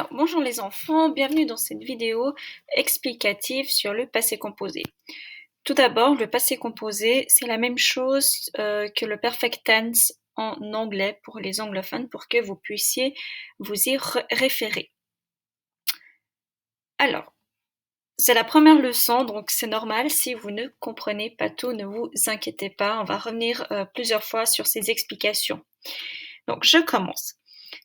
Alors, bonjour les enfants, bienvenue dans cette vidéo explicative sur le passé composé. Tout d'abord, le passé composé, c'est la même chose que le perfect tense en anglais pour les anglophones pour que vous puissiez vous y référer. Alors, c'est la première leçon, donc c'est normal si vous ne comprenez pas tout, ne vous inquiétez pas, on va revenir plusieurs fois sur ces explications. Donc, je commence.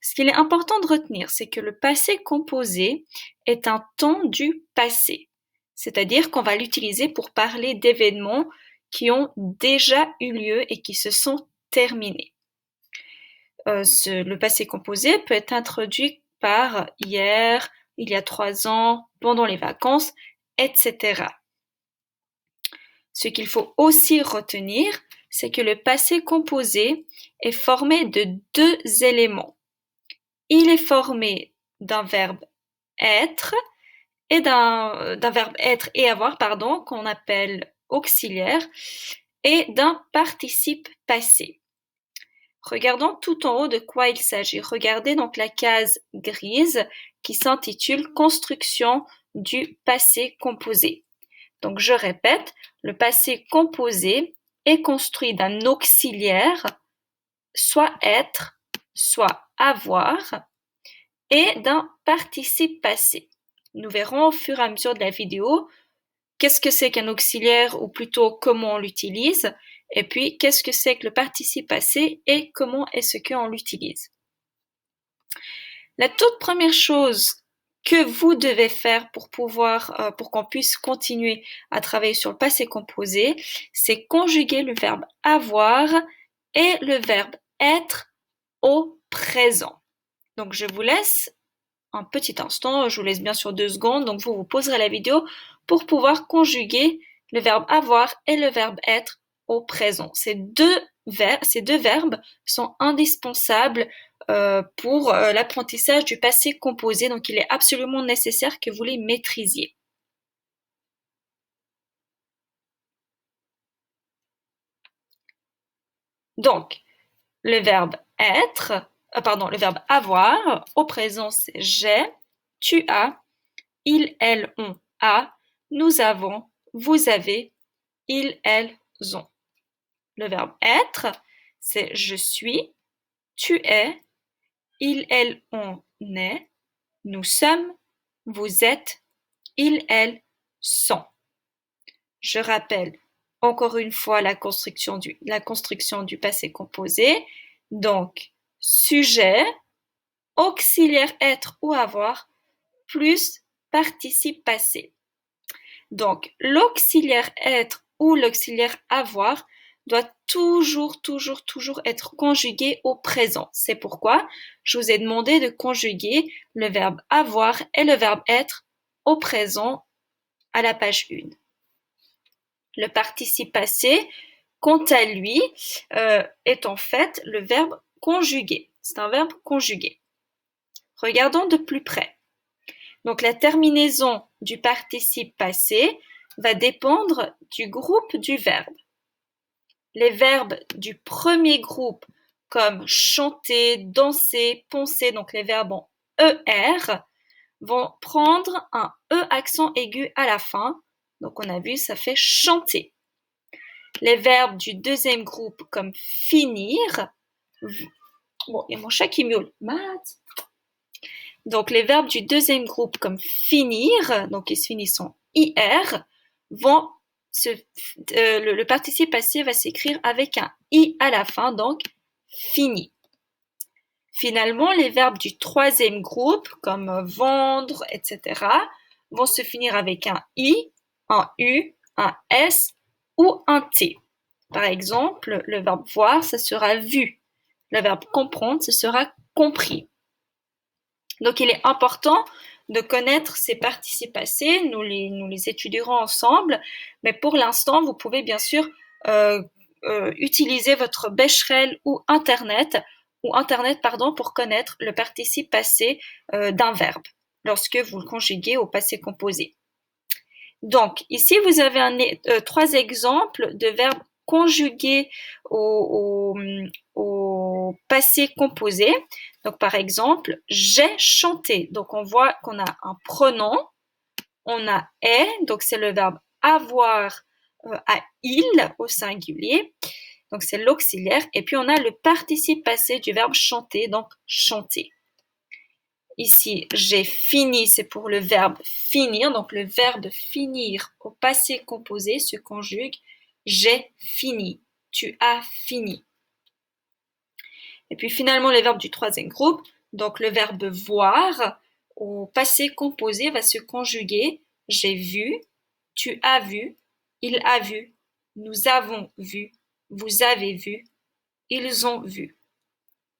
Ce qu'il est important de retenir, c'est que le passé composé est un temps du passé, c'est-à-dire qu'on va l'utiliser pour parler d'événements qui ont déjà eu lieu et qui se sont terminés. Le passé composé peut être introduit par hier, il y a 3 ans, pendant les vacances, etc. Ce qu'il faut aussi retenir, c'est que le passé composé est formé de 2 éléments. Il est formé d'un verbe être et d'un verbe être et avoir, pardon, qu'on appelle auxiliaire, et d'un participe passé. Regardons tout en haut de quoi il s'agit. Regardez donc la case grise qui s'intitule Construction du passé composé. Donc je répète, le passé composé est construit d'un auxiliaire, soit être, soit avoir, et d'un participe passé. Nous verrons au fur et à mesure de la vidéo qu'est-ce que c'est qu'un auxiliaire ou plutôt comment on l'utilise et puis qu'est-ce que c'est que le participe passé et comment est-ce qu'on l'utilise. La toute première chose que vous devez faire pour qu'on puisse continuer à travailler sur le passé composé, c'est conjuguer le verbe avoir et le verbe être au présent. Donc je vous laisse un petit instant, je vous laisse bien sûr 2 secondes, donc vous poserez la vidéo pour pouvoir conjuguer le verbe avoir et le verbe être au présent. Ces deux verbes sont indispensables pour l'apprentissage du passé composé, donc il est absolument nécessaire que vous les maîtrisiez. Donc, le verbe être, le verbe avoir, au présent c'est j'ai, tu as, il, elle, on a, nous avons, vous avez, ils, elles ont. Le verbe être, c'est je suis, tu es, il, elle, on est, nous sommes, vous êtes, ils, elles sont. Je rappelle encore une fois la construction du passé composé. Donc, sujet, auxiliaire être ou avoir, plus participe passé. Donc, l'auxiliaire être ou l'auxiliaire avoir doit toujours être conjugué au présent. C'est pourquoi je vous ai demandé de conjuguer le verbe avoir et le verbe être au présent à la page 1. Le participe passé, quant à lui, est en fait le verbe conjugué. C'est un verbe conjugué. Regardons de plus près. Donc la terminaison du participe passé va dépendre du groupe du verbe. Les verbes du premier groupe comme chanter, danser, poncer, donc les verbes en ER, vont prendre un E accent aigu à la fin. Donc on a vu, ça fait chanter. Les verbes du deuxième groupe comme finir, bon, il y a mon chat qui miaule, Matt. Donc les verbes du deuxième groupe comme finir, donc ils se finissent en IR, le participe passé va s'écrire avec un I à la fin, donc fini. Finalement, les verbes du troisième groupe, comme vendre, etc., vont se finir avec un I, un U, un S ou un T. Par exemple, le verbe voir, ça sera vu. Le verbe comprendre, ce sera compris. Donc, il est important de connaître ces participes passés. Nous les étudierons ensemble, mais pour l'instant, vous pouvez bien sûr utiliser votre Becherel ou Internet pour connaître le participe passé d'un verbe lorsque vous le conjuguez au passé composé. Donc, ici, vous avez 3 exemples de verbes conjugués au passé composé. Donc, par exemple, j'ai chanté. Donc, on voit qu'on a un pronom, on a est, donc c'est le verbe avoir à il au singulier. Donc, c'est l'auxiliaire. Et puis, on a le participe passé du verbe chanter, donc chanter. Ici, j'ai fini, c'est pour le verbe finir. Donc, le verbe finir au passé composé se conjugue j'ai fini. Tu as fini. Et puis, finalement, les verbes du troisième groupe. Donc, le verbe voir au passé composé va se conjuguer j'ai vu, tu as vu, il a vu, nous avons vu, vous avez vu, ils ont vu.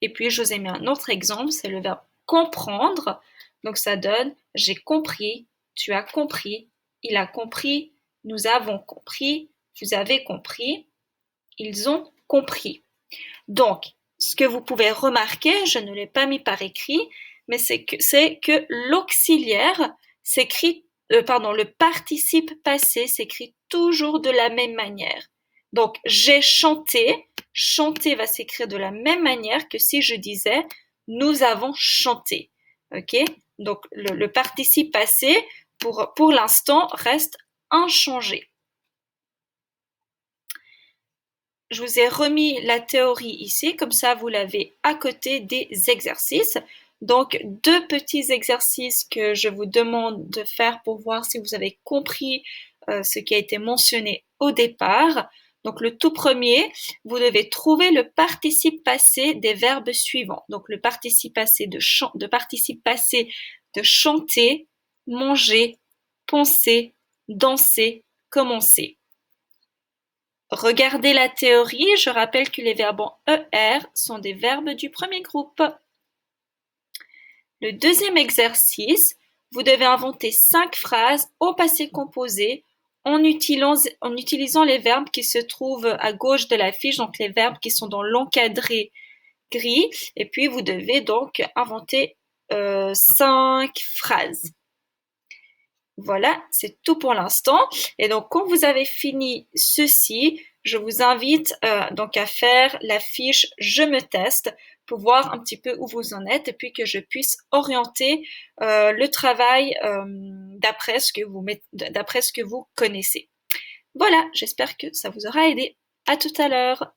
Et puis, je vous ai mis un autre exemple, c'est le verbe comprendre. Donc, ça donne j'ai compris, tu as compris, il a compris, nous avons compris, vous avez compris, ils ont compris. Donc, ce que vous pouvez remarquer, je ne l'ai pas mis par écrit, mais c'est que l'auxiliaire s'écrit, le participe passé s'écrit toujours de la même manière. Donc, j'ai chanté. Chanter va s'écrire de la même manière que si je disais nous avons chanté. Ok? Donc, le participe passé, pour l'instant, reste inchangé. Je vous ai remis la théorie ici, comme ça vous l'avez à côté des exercices. Donc, deux petits exercices que je vous demande de faire pour voir si vous avez compris ce qui a été mentionné au départ. Donc, le tout premier, vous devez trouver le participe passé des verbes suivants. Donc, le participe passé participe passé de chanter, manger, penser, danser, commencer. Regardez la théorie, je rappelle que les verbes en ER sont des verbes du premier groupe. Le deuxième exercice, vous devez inventer 5 phrases au passé composé en utilisant les verbes qui se trouvent à gauche de la fiche, donc les verbes qui sont dans l'encadré gris. Et puis, vous devez donc inventer 5 phrases. Voilà, c'est tout pour l'instant. Et donc, quand vous avez fini ceci, je vous invite donc à faire la fiche « Je me teste » pour voir un petit peu où vous en êtes et puis que je puisse orienter le travail d'après ce que vous connaissez. Voilà, j'espère que ça vous aura aidé. À tout à l'heure.